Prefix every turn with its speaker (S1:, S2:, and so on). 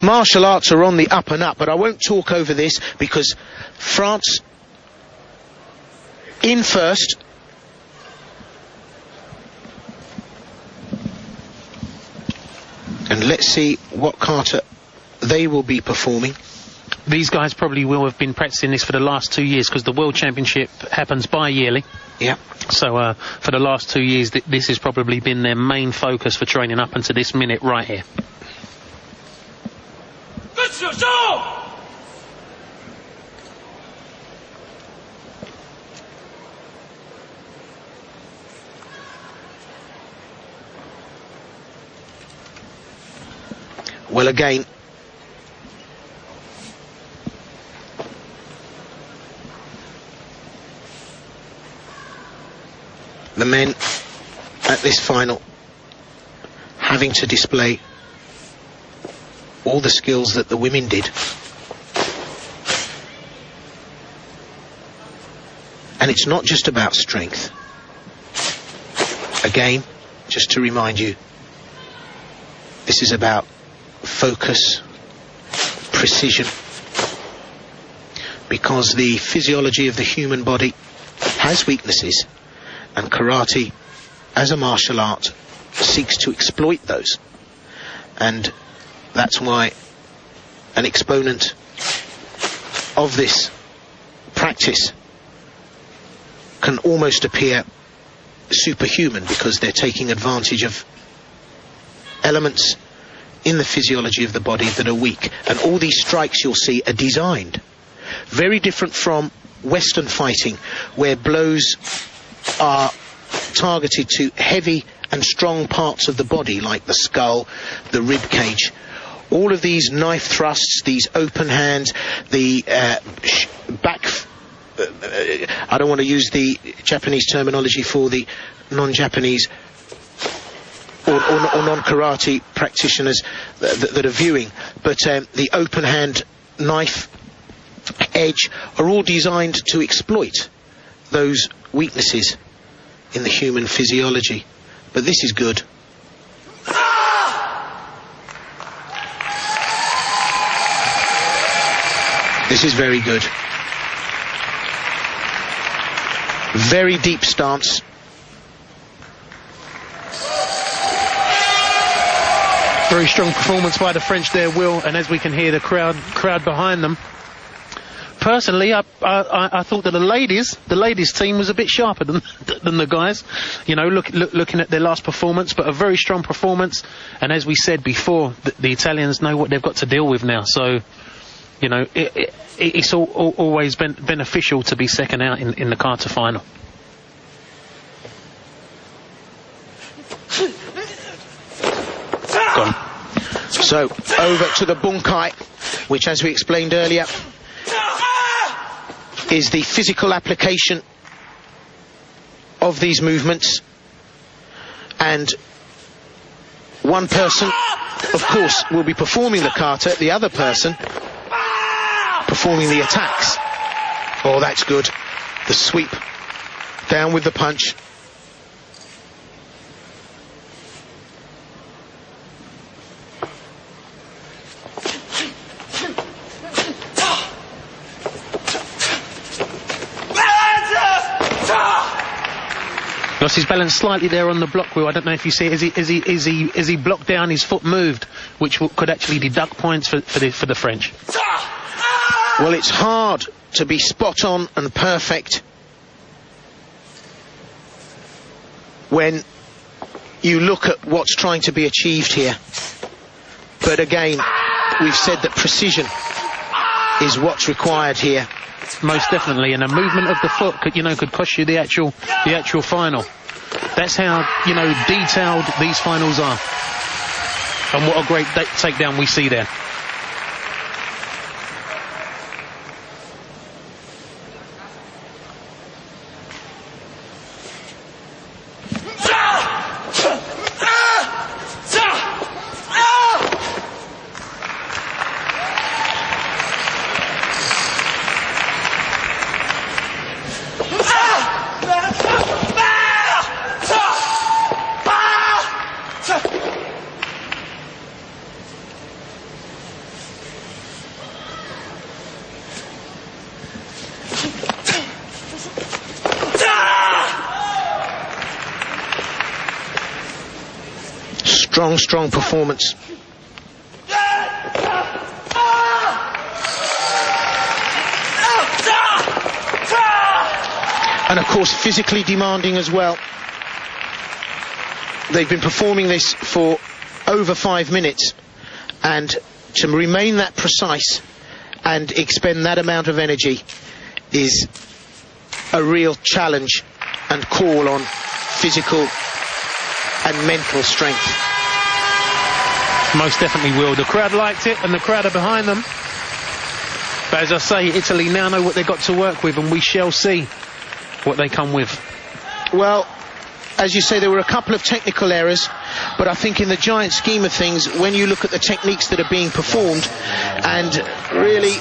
S1: Martial arts are on the up and up, but I won't talk over this because France in first. And let's see what kata they will be performing.
S2: These guys probably will have been practicing this for the last 2 years because the World Championship happens bi-yearly.
S1: Yeah.
S2: So for the last 2 years, this has probably been their main focus for training up until this minute right here.
S3: Gujoshiho!
S1: Well, again, the men at this final having to display all the skills that the women did. And it's not just about strength. Again, just to remind you, this is about focus, precision, because the physiology of the human body has weaknesses, and karate, as a martial art, seeks to exploit those. And that's why an exponent of this practice can almost appear superhuman, because they're taking advantage of elements in the physiology of the body that are weak. And all these strikes you'll see are designed. Very different from Western fighting, where blows are targeted to heavy and strong parts of the body, like the skull, the rib cage. All of these knife thrusts, these open hands, the back... I don't want to use the Japanese terminology for the non-Japanese or non-karate practitioners that are viewing, but the open hand, knife, edge are all designed to exploit those weaknesses in the human physiology. But this is good. This is very good. Very deep stance.
S2: Very strong performance by the French there, Will, and as we can hear the crowd behind them. Personally, I thought that the ladies team was a bit sharper than the guys. You know, looking at their last performance, but a very strong performance. And as we said before, the Italians know what they've got to deal with now. So, you know, it's always been beneficial to be second out in the quarter final. Gone.
S1: So over to the bunkai, which, as we explained earlier, is the physical application of these movements. And one person, of course, will be performing the kata, the other person performing the attacks. Oh, that's good. The sweep. Down with the punch.
S2: Lost his balance slightly there on the block, Will. I don't know if you see it. As he blocked down, his foot moved, which could actually deduct points for the French.
S1: Well, it's hard to be spot on and perfect when you look at what's trying to be achieved here. But again, we've said that precision is what's required here.
S2: Most definitely, and a movement of the foot could cost you the actual final. That's how, detailed these finals are. And what a great takedown we see there.
S1: Strong performance. And of course physically demanding as well. They've been performing this for over 5 minutes, and to remain that precise and expend that amount of energy is a real challenge and call on physical and mental strength.
S2: Most definitely will. The crowd liked it, and the crowd are behind them. But as I say, Italy now know what they've got to work with, and we shall see what they come with.
S1: Well, as you say, there were a couple of technical errors, but I think in the giant scheme of things, when you look at the techniques that are being performed, and really